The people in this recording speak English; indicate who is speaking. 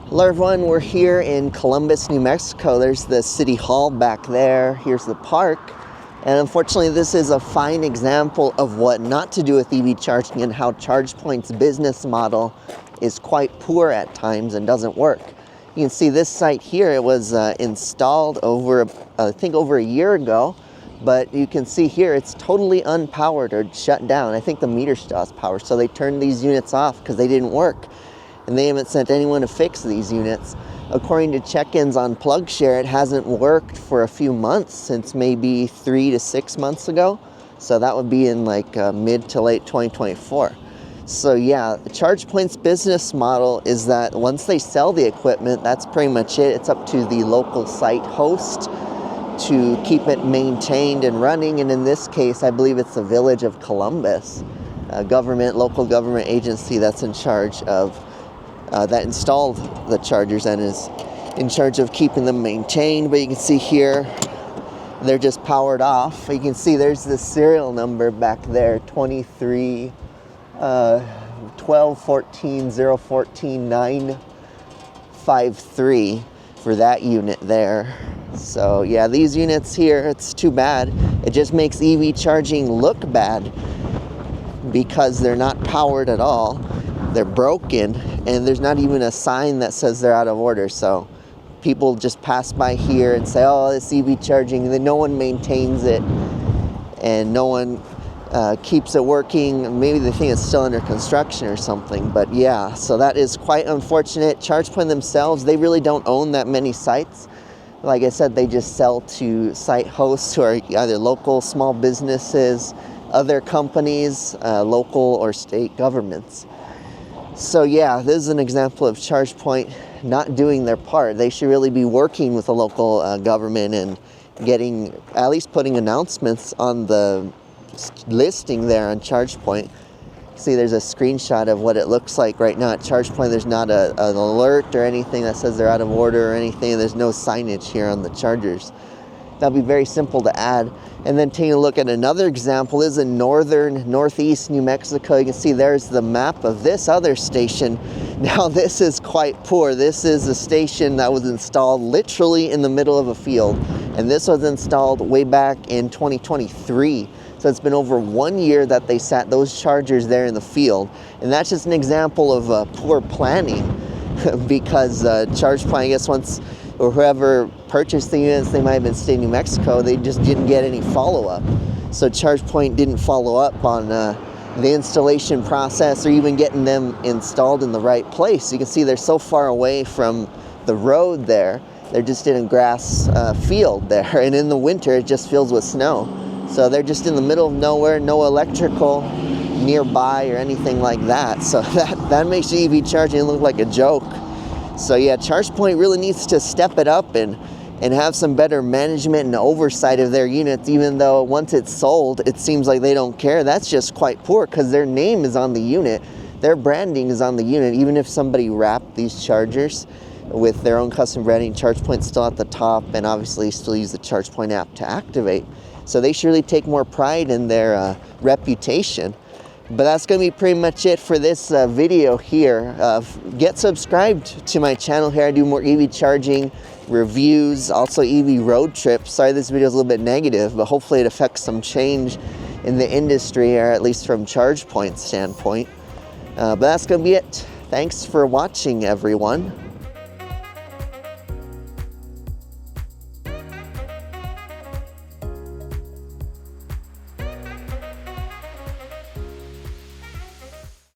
Speaker 1: Hello everyone, we're here in Columbus, New Mexico. There's the city hall back there. Here's the park. And unfortunately, this is a fine example of what not to do with EV charging and how ChargePoint's business model is quite poor at times and doesn't work. You can see this site here, it was installed over a year ago, but you can see here it's totally unpowered or shut down. I think the meter still has power, so they turned these units off because they didn't work. And they haven't sent anyone to fix these units. According to check-ins on PlugShare, it hasn't worked for a few months, since maybe 3 to 6 months ago. So that would be in like mid to late 2024. So yeah, ChargePoint's business model is that once they sell the equipment, that's pretty much it. It's up to the local site host to keep it maintained and running. And in this case, I believe it's the Village of Columbus, a local government agency that's in charge of that installed the chargers and is in charge of keeping them maintained. But you can see here, they're just powered off. You can see there's the serial number back there, 23 12 14 014 953 for that unit there. So yeah, these units here, it's too bad. It just makes EV charging look bad because they're not powered at all. They're broken, and there's not even a sign that says they're out of order. So people just pass by here and say, oh, it's EV charging, and then no one maintains it and no one keeps it working. Maybe they think it's still under construction or something. But yeah, so that is quite unfortunate. ChargePoint themselves, they really don't own that many sites. Like I said, they just sell to site hosts who are either local small businesses, other companies, local or state governments. So yeah, this is an example of ChargePoint not doing their part. They should really be working with the local government and at least putting announcements on the listing there on ChargePoint. See, there's a screenshot of what it looks like right now at ChargePoint. There's not an alert or anything that says they're out of order or anything. There's no signage here on the chargers. That'll be very simple to add. And then taking a look at another example is in northeast New Mexico. You can see there's the map of this other station. Now this is quite poor. This is a station that was installed literally in the middle of a field. And this was installed way back in 2023. So it's been over 1 year that they sat those chargers there in the field. And that's just an example of poor planning because ChargePoint, I guess once, or whoever purchased the units, they might have been staying in New Mexico, they just didn't get any follow-up. So ChargePoint didn't follow up on the installation process or even getting them installed in the right place. You can see they're so far away from the road there. They're just in a grass field there, and in the winter it just fills with snow. So they're just in the middle of nowhere, no electrical nearby or anything like that. So that makes EV charging look like a joke. So yeah, ChargePoint really needs to step it up and have some better management and oversight of their units, even though once it's sold, it seems like they don't care. That's just quite poor because their name is on the unit. Their branding is on the unit. Even if somebody wrapped these chargers with their own custom branding, ChargePoint's still at the top, and obviously still use the ChargePoint app to activate. So they should really take more pride in their reputation. But that's going to be pretty much it for this video here. Get subscribed to my channel here. I do more EV charging reviews, also EV road trips. Sorry this video is a little bit negative, but hopefully it affects some change in the industry, or at least from ChargePoint's standpoint. But that's going to be it. Thanks for watching, everyone.